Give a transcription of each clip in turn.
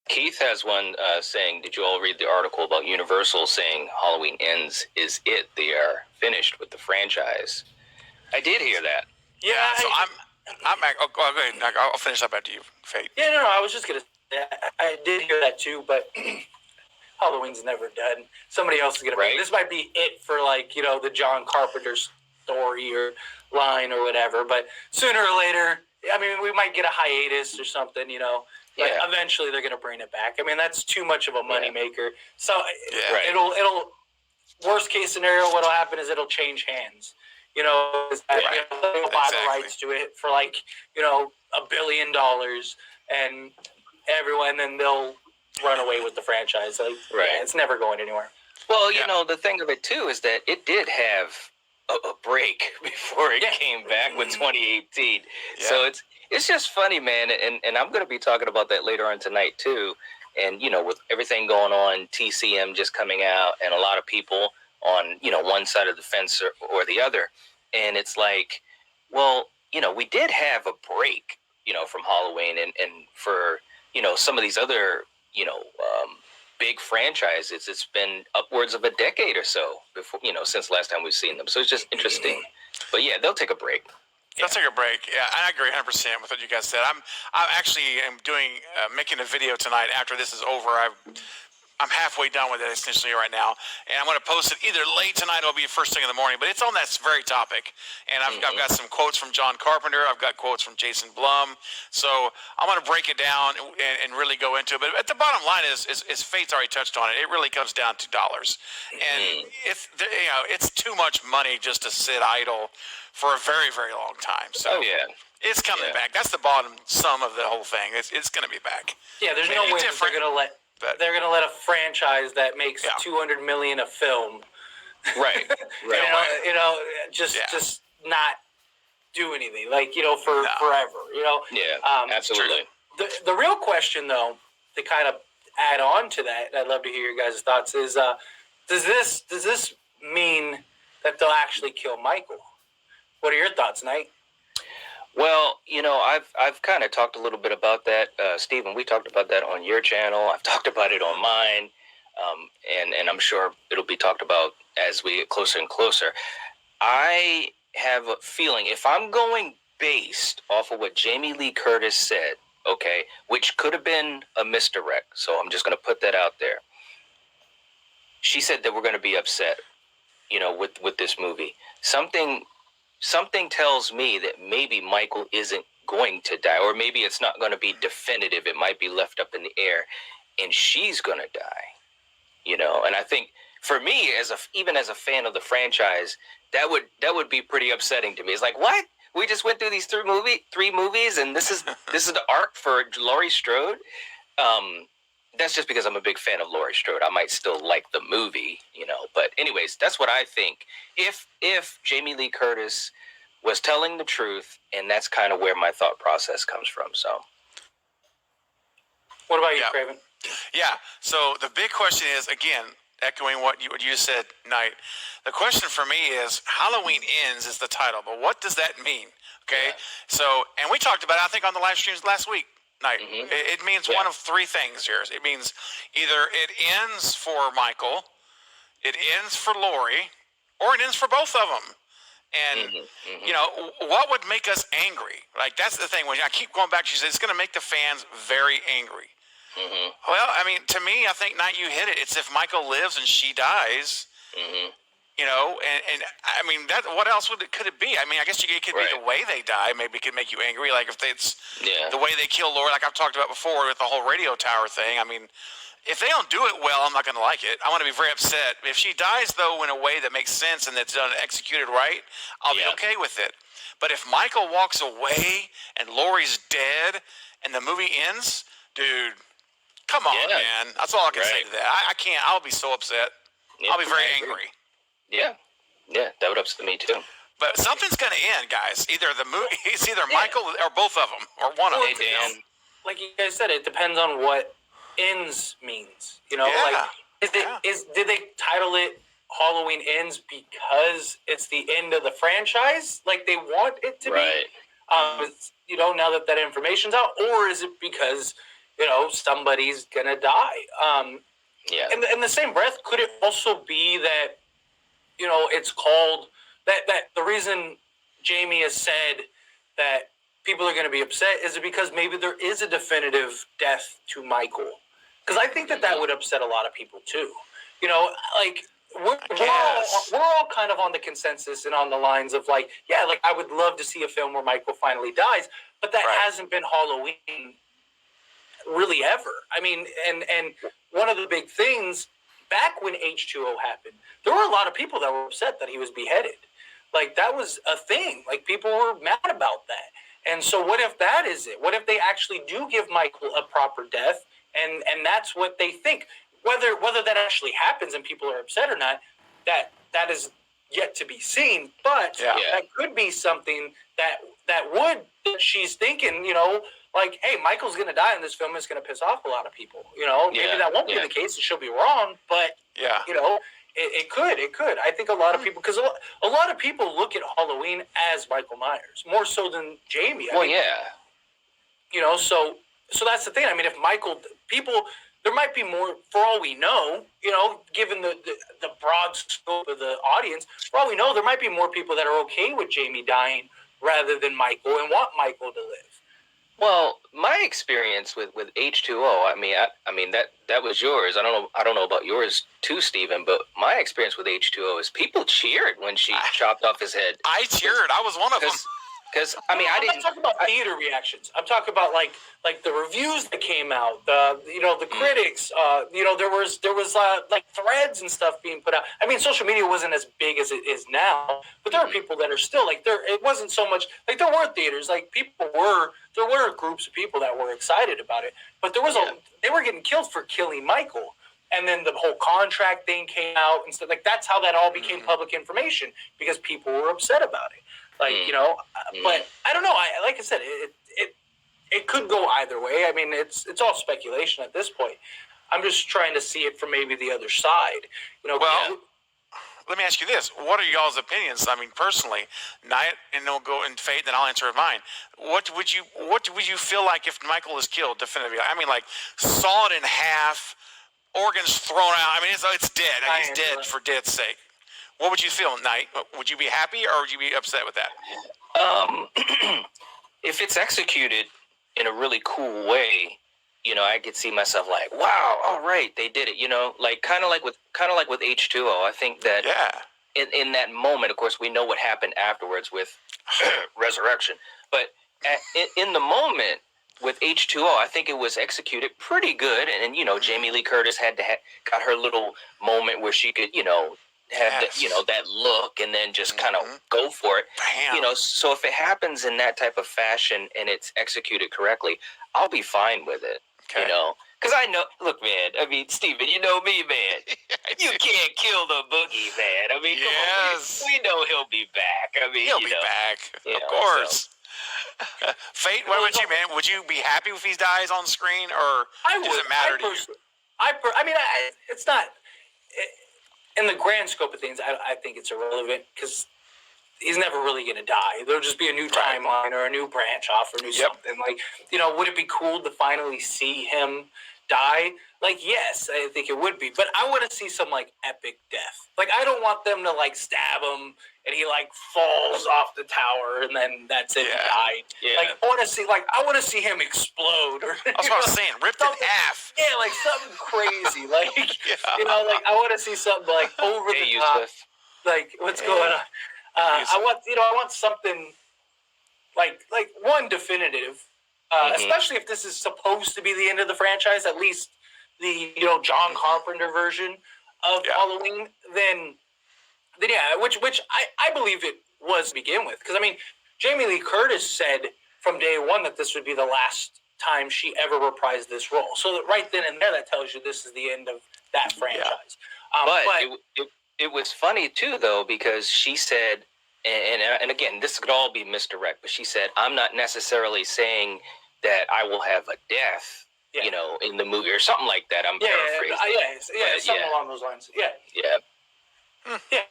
Keith has one saying, did you all read the article about Universal saying Halloween Ends is it? They are finished with the franchise. I did hear that. Yeah, so go ahead. I'll finish up after you, Fate. Yeah, no, I was just going to say, I did hear that too, but Halloween's never done. Somebody else is going to be. This might be it for, like, you know, the John Carpenter story or line or whatever, but sooner or later, I mean, we might get a hiatus or something, you know. But eventually they're going to bring it back. I mean, that's too much of a moneymaker. So it'll worst case scenario, what'll happen is it'll change hands. You know, they'll buy the rights to it for, like, you know, $1 billion, and everyone, then they'll run away with the franchise. Like, it's never going anywhere. Well, you know, the thing of it too is that it did have a break before it came back with 2018. So it's just funny, man, and I'm going to be talking about that later on tonight too. And, you know, with everything going on, TCM just coming out, and a lot of people on, you know, one side of the fence or the other. And it's like, well, you know, we did have a break, you know, from Halloween and for, you know, some of these other, you know, big franchises, it's been upwards of a decade or so before, you know, since the last time we've seen them. So it's just interesting. But yeah, they'll take a break. Let's take a break. Yeah, I agree 100% with what you guys said. I'm actually doing making a video tonight after this is over. I'm halfway done with it essentially right now, and I'm going to post it either late tonight or it'll be first thing in the morning. But it's on that very topic, and I've got some quotes from John Carpenter. I've got quotes from Jason Blum. So I'm going to break it down and really go into it. But at the bottom line is Fate's already touched on it. It really comes down to dollars, and it's too much money just to sit idle for a very, very long time. So it's coming back. That's the bottom sum of the whole thing. It's going to be back. Yeah, there's no way that they're going to let. They're going to let a franchise that makes $200 million a film, just not do anything, like, you know, for forever, you know. Absolutely. The real question, though, to kind of add on to that, I'd love to hear your guys' thoughts. Is does this mean that they'll actually kill Michael? What are your thoughts, Knight? Well, you know, I've kind of talked a little bit about that, Stephen. We talked about that on your channel. I've talked about it on mine, and I'm sure it'll be talked about as we get closer and closer. I have a feeling, if I'm going based off of what Jamie Lee Curtis said, okay, which could have been a misdirect, so I'm just going to put that out there. She said that we're going to be upset, you know, with this movie. Something tells me that maybe Michael isn't going to die, or maybe it's not going to be definitive. It might be left up in the air, and she's going to die, you know. And I think for me, even as a fan of the franchise, that would be pretty upsetting to me. It's like, what? We just went through these three movies, and this is the arc for Laurie Strode. That's just because I'm a big fan of Laurie Strode. I might still like the movie, you know. But anyways, that's what I think. If Jamie Lee Curtis was telling the truth, and that's kind of where my thought process comes from. So, what about you, Craven? Yeah. So the big question is, again, echoing what you just said, Knight. The question for me is, Halloween Ends is the title, but what does that mean? Okay. Yeah. So, and we talked about it, I think, on the live streams last week. Night. It means one of three things here. It means either it ends for Michael, it ends for Laurie, or it ends for both of them. And, you know, what would make us angry? Like, that's the thing. When I keep going back, she says it's going to make the fans very angry. Well, I mean, to me, I think, Knight, you hit it. It's if Michael lives and she dies. You know, and I mean, that. What else could it be? I mean, I guess it could be the way they die. Maybe it could make you angry. Like if it's the way they kill Laurie, like I've talked about before with the whole radio tower thing. I mean, if they don't do it well, I'm not going to like it. I want to be very upset. If she dies, though, in a way that makes sense and that's done executed right, I'll be okay with it. But if Michael walks away and Laurie's dead and the movie ends, dude, come on, man. That's all I can say to that. I can't. I'll be so upset. I'll be very angry. Yeah, that would upset me too. But something's going to end, guys. Either the movie, it's either Michael or both of them, or one of them. Dan. Like you guys said, it depends on what ends means. You know, like did they title it Halloween Ends because it's the end of the franchise, like they want it to be? You know, now that information's out, or is it because somebody's gonna die. Yeah. In the same breath, could it also be that it's called that the reason Jamie has said that people are going to be upset is it because maybe there is a definitive death to Michael? Because I think that would upset a lot of people too. Like we're all kind of on the consensus and on the lines of like I would love to see a film where Michael finally dies, but that hasn't been Halloween really ever. I mean, and one of the big things back when H2O happened, there were a lot of people that were upset that he was beheaded. Like that was a thing. Like people were mad about that. And so what if that is it? What if they actually do give Michael a proper death and that's what they think? Whether that actually happens and people are upset or not, that is yet to be seen. But that could be something that she's thinking, like, hey, Michael's going to die in this film. It's going to piss off a lot of people. Maybe that won't be the case. And she'll be wrong. But, it could. I think a lot of people, because a lot of people look at Halloween as Michael Myers, more so than Jamie. So that's the thing. I mean, if there might be more, for all we know, given the broad scope of the audience, for all we know, there might be more people that are okay with Jamie dying rather than Michael and want Michael to live. Well, my experience with H2O, I mean that was yours. I don't know about yours too, Stephen, but my experience with H2O is people cheered when she chopped off his head. I cheered. I was one of them. Because I didn't. I'm not talking about theater reactions. I'm talking about like the reviews that came out, the critics. There was like threads and stuff being put out. I mean, social media wasn't as big as it is now, but there are people that are still like there. It wasn't so much like there were theaters. Like there were groups of people that were excited about it, but there was they were getting killed for killing Michael. And then the whole contract thing came out and stuff. Like that's how that all became public information because people were upset about it. Like, but I don't know. Like I said, it could go either way. I mean, it's all speculation at this point. I'm just trying to see it from maybe the other side. Well, let me ask you this: what are y'all's opinions? I mean, personally, Knight, and they'll go in Fate, then I'll answer mine. What would you feel like if Michael is killed definitively? I mean, like sawed in half, organs thrown out. I mean, it's dead. He's dead for dead's sake. What would you feel, Knight? Would you be happy or would you be upset with that? If it's executed in a really cool way, I could see myself like, wow, all right, they did it. Like kind of like with H2O. I think that in that moment, of course, we know what happened afterwards with resurrection, but in the moment with H2O, I think it was executed pretty good, and Jamie Lee Curtis got her little moment where she could have that look and then just kind of go for it. Bam. So if it happens in that type of fashion and it's executed correctly, I'll be fine with it. Okay. Because I know, look, man, I mean, Steven, you know me, man. You can't kill the boogie, man. I mean, yes. Come on, we know he'll be back. I mean, he'll be back, of course. So. Fate, what about you, man? Would you be happy if he dies on screen, or does it matter to you? I mean, it's not... In the grand scope of things, I think it's irrelevant because he's never really going to die. There'll just be a new timeline or a new branch off or something. Like, would it be cool to finally see him die? Like, yes, I think it would be. But I want to see some, like, epic death. Like, I don't want them to, like, stab him and he, like, falls off the tower and then that's it, he died. Yeah. Like, I want to see him explode. Or, that's what I was saying, ripped in half. Yeah, like, something crazy. Like, like, I want to see something, like, over the top. Like, what's going on? I want something, like one definitive, especially if this is supposed to be the end of the franchise, at least the John Carpenter version of Halloween, then which I believe it was to begin with, because I mean Jamie Lee Curtis said from day one that this would be the last time she ever reprised this role, so that right then and there that tells you this is the end of that franchise. But it was funny too though, because she said, and again this could all be misdirect, but she said, I'm not necessarily saying that I will have a death in the movie or something like that. I'm paraphrasing. Something along those lines.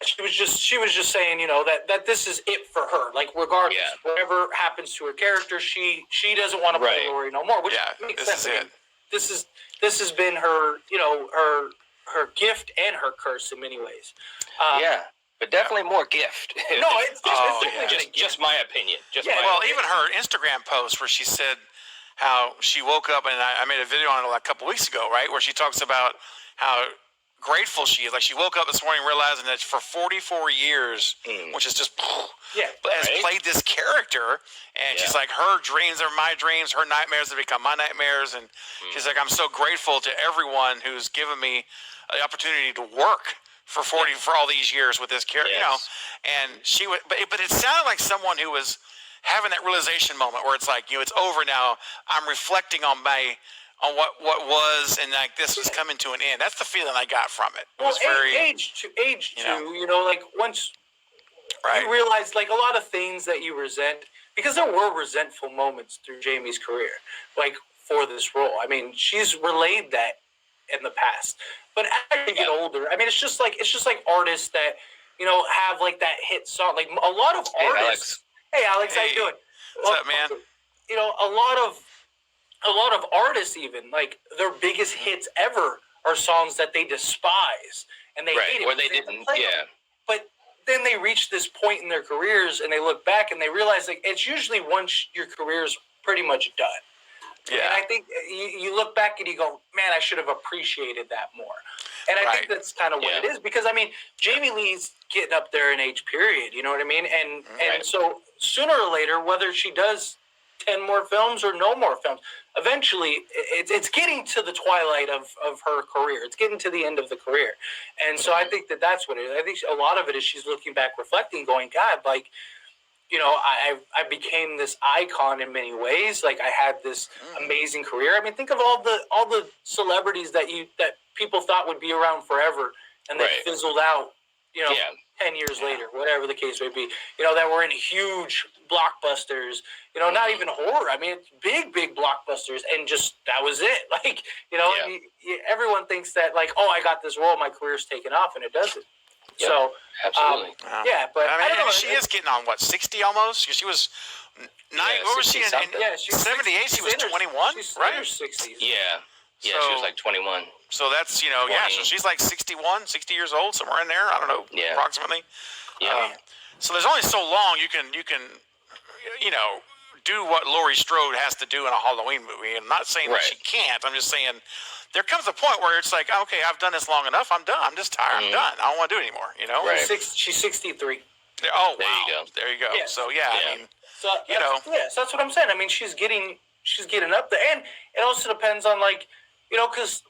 She was just saying, that this is it for her. Like, regardless, whatever happens to her character, she doesn't want to play Laurie no more. Which makes sense. this has been her, her gift and her curse in many ways. But definitely more gift. No, it's definitely just my opinion. Even her Instagram post where she said how she woke up, and I made a video on it like a couple weeks ago, right, where she talks about how grateful she is. Like, she woke up this morning realizing that for 44 years, which is just has played this character, and she's like, her dreams are my dreams, her nightmares have become my nightmares, and she's like, I'm so grateful to everyone who's given me the opportunity to work for all these years with this character, and she would, but it sounded like someone who was having that realization moment where it's like, it's over now. I'm reflecting on what was, and like this was coming to an end. That's the feeling I got from it. It was very age too. Like once you realize, like, a lot of things that you resent, because there were resentful moments through Jamie's career, like for this role. I mean, she's relayed that in the past, but as you get older, I mean, it's just like artists that have like that hit song. Like a lot of artists. Hey, Alex, how you doing? What's up, man? A lot of artists, even like their biggest hits ever are songs that they despise and they hate it, or they didn't. But then they reach this point in their careers and they look back and they realize, like, it's usually once your career's pretty much done. Yeah. And I think you look back and you go, man, I should have appreciated that more. And I think that's kind of what it is, because I mean, Jamie Lee's getting up there in age, period. You know what I mean? And so sooner or later, whether she does 10 more films or no more films, eventually it's getting to the twilight of her career. It's getting to the end of the career. And so I think that's what it is. I think a lot of it is she's looking back, reflecting, going, God, like, I became this icon in many ways. Like, I had this amazing career. I mean, think of all the celebrities that people thought would be around forever, and they fizzled out, 10 years later, whatever the case may be, that were in huge blockbusters, not even horror. I mean, it's big blockbusters, and just, that was it. Like, everyone thinks that, like, oh, I got this role, my career's taken off, and it doesn't. Yep, so, absolutely. But I don't know. She is getting on, 60 almost? Because she was, what was she in 78? She was 21, she's right? in her 60s. Yeah, she was like 21. So that's, so she's like 60 years old, somewhere in there. I don't know, approximately. Yeah. So there's only so long you can, do what Laurie Strode has to do in a Halloween movie. I'm not saying that she can't. I'm just saying there comes a point where it's like, okay, I've done this long enough. I'm done. I'm just tired. I'm done. I don't want to do it anymore. Right. She's 63. Oh, wow. There you go. Yes. So I mean, so that's what I'm saying. I mean, she's getting up there, and it also depends on, like, because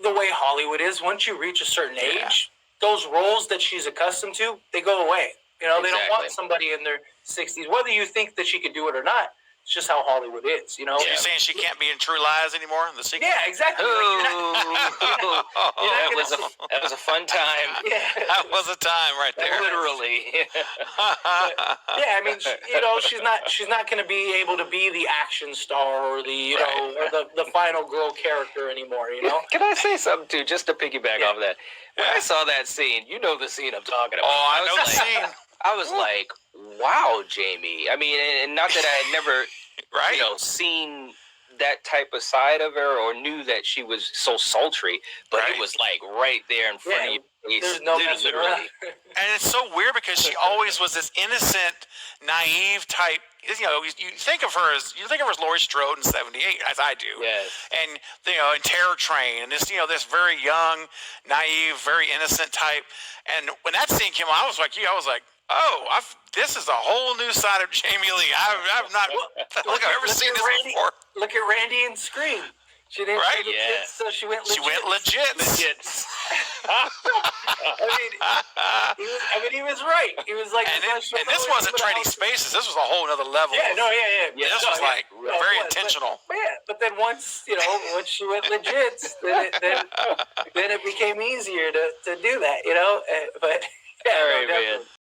the way Hollywood is, once you reach a certain age, those roles that she's accustomed to, they go away. They don't want somebody in their 60s, whether you think that she could do it or not. It's just how Hollywood is, So you're saying she can't be in True Lies anymore in the sequel? Yeah, exactly. That was a fun time. That was a time right there. Literally. I mean, she's not going to be able to be the action star or the or the final girl character anymore. Can I say something too, just to piggyback off that? When I saw that scene, the scene I'm talking about. Oh, I know the scene. I was like, wow, Jamie. I mean, and not that I had never, seen that type of side of her or knew that she was so sultry, but it was like right there in front of you. There's no messing around. And it's so weird because she always was this innocent, naive type. You think of her as Laurie Strode in '78, as I do. Yes. And in Terror Train, and this very young, naive, very innocent type. And when that scene came on, I was like, oh, this is a whole new side of Jamie Lee. I've not ever seen this before. Look at Randy and Scream. She didn't say legit, so she went legit. She went legit. He was right. He was like, and this wasn't Trading Spaces. This was a whole other level. This was very intentional. But then once she went legit, then it became easier to do that. But all right, man.